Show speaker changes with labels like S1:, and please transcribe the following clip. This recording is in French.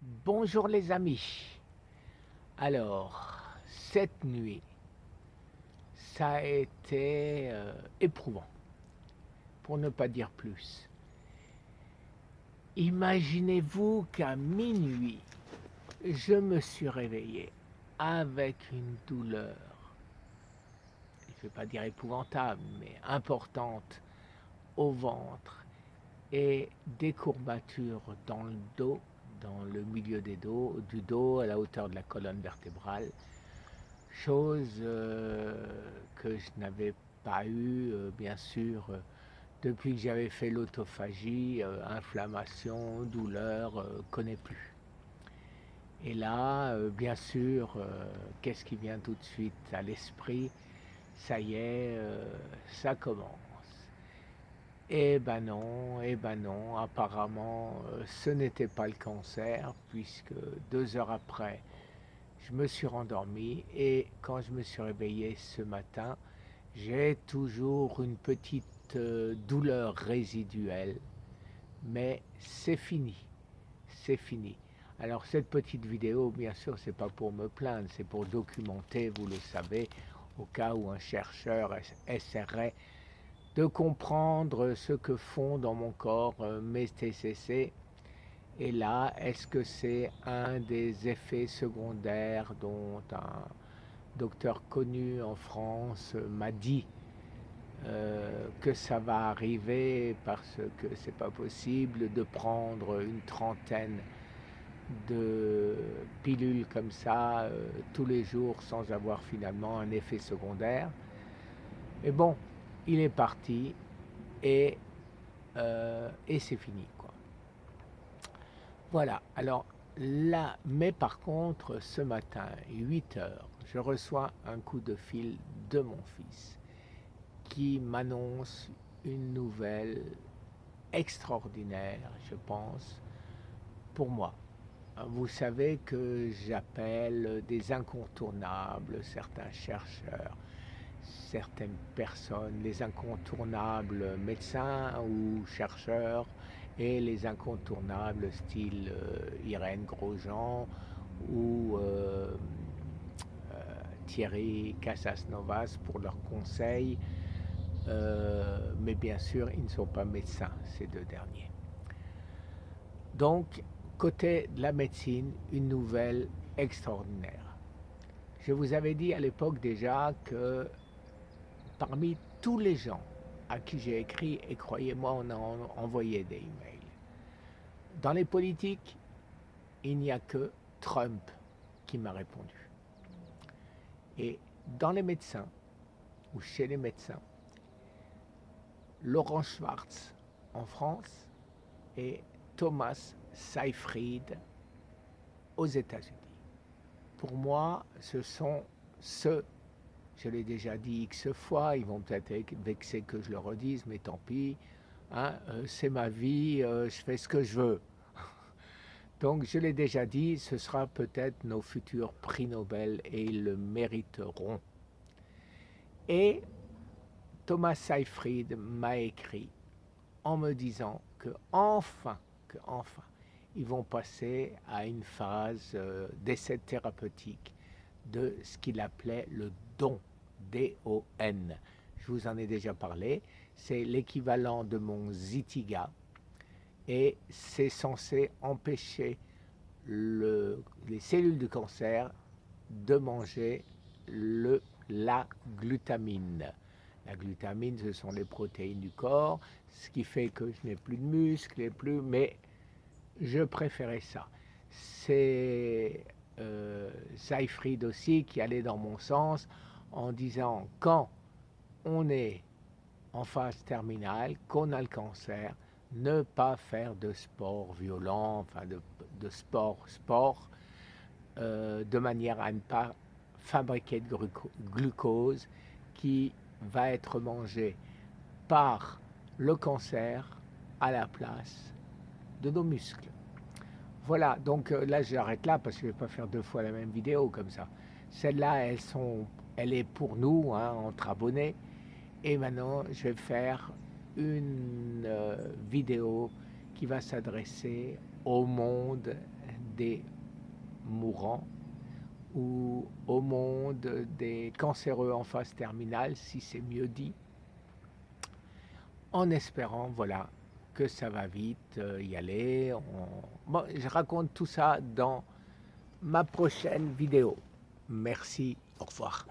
S1: Bonjour les amis. Alors, cette nuit, ça a été éprouvant, pour ne pas dire plus. Imaginez-vous qu'à minuit, je me suis réveillé avec une douleur, je ne vais pas dire épouvantable, mais importante au ventre et des courbatures dans le dos, dans le milieu du dos à la hauteur de la colonne vertébrale. Chose que je n'avais pas eu, bien sûr, depuis que j'avais fait l'autophagie, inflammation, douleur, connais plus. Et là, bien sûr, qu'est-ce qui vient tout de suite à l'esprit? Ça y est, ça commence. Eh ben non, apparemment, ce n'était pas le cancer, puisque 2 heures après, je me suis rendormi et quand je me suis réveillé ce matin, j'ai toujours une petite douleur résiduelle, mais c'est fini, c'est fini. Alors cette petite vidéo, bien sûr, c'est pas pour me plaindre, c'est pour documenter, vous le savez, au cas où un chercheur essaierait de comprendre ce que font dans mon corps mes TCC. Et là, est-ce que c'est un des effets secondaires dont un docteur connu en France m'a dit que ça va arriver parce que c'est pas possible de prendre une trentaine de pilules comme ça tous les jours sans avoir finalement un effet secondaire. Mais bon, il est parti et, et c'est fini, quoi. Voilà, alors là, mais par contre, ce matin, 8 heures, je reçois un coup de fil de mon fils qui m'annonce une nouvelle extraordinaire, je pense, pour moi. Vous savez que j'appelle des incontournables certains chercheurs, certaines personnes, les incontournables médecins ou chercheurs et les incontournables style Irène Grosjean ou Thierry Casasnovas pour leurs conseils. Mais bien sûr, ils ne sont pas médecins, ces deux derniers. Donc, côté de la médecine, une nouvelle extraordinaire. Je vous avais dit à l'époque déjà que parmi tous les gens à qui j'ai écrit, et croyez-moi, on a envoyé des emails, dans les politiques, il n'y a que Trump qui m'a répondu. Et dans les médecins, ou chez les médecins, Laurent Schwartz en France et Thomas Seyfried aux États-Unis. Pour moi, ce sont ceux, je l'ai déjà dit X fois, ils vont peut-être être vexés que je le redise, mais tant pis, hein, c'est ma vie, je fais ce que je veux. Donc je l'ai déjà dit, ce sera peut-être nos futurs prix Nobel et ils le mériteront. Et Thomas Seyfried m'a écrit en me disant que enfin, ils vont passer à une phase d'essai thérapeutique de ce qu'il appelait le don, D-O-N. Je vous en ai déjà parlé, c'est l'équivalent de mon Zytiga et c'est censé empêcher les cellules du cancer de manger la glutamine. La glutamine, ce sont les protéines du corps, ce qui fait que je n'ai plus de muscles, mais je préférais ça. C'est Seyfried aussi qui allait dans mon sens en disant quand on est en phase terminale, qu'on a le cancer, ne pas faire de sport violent, enfin de sport, de manière à ne pas fabriquer de glucose qui va être mangé par le cancer à la place de nos muscles. Voilà, donc là j'arrête là parce que je ne vais pas faire 2 fois la même vidéo comme ça. Celle-là, elle est pour nous, hein, entre abonnés. Et maintenant, je vais faire une vidéo qui va s'adresser au monde des mourants ou au monde des cancéreux en phase terminale, si c'est mieux dit, en espérant, voilà, que ça va vite y aller. Bon, je raconte tout ça dans ma prochaine vidéo. Merci, au revoir.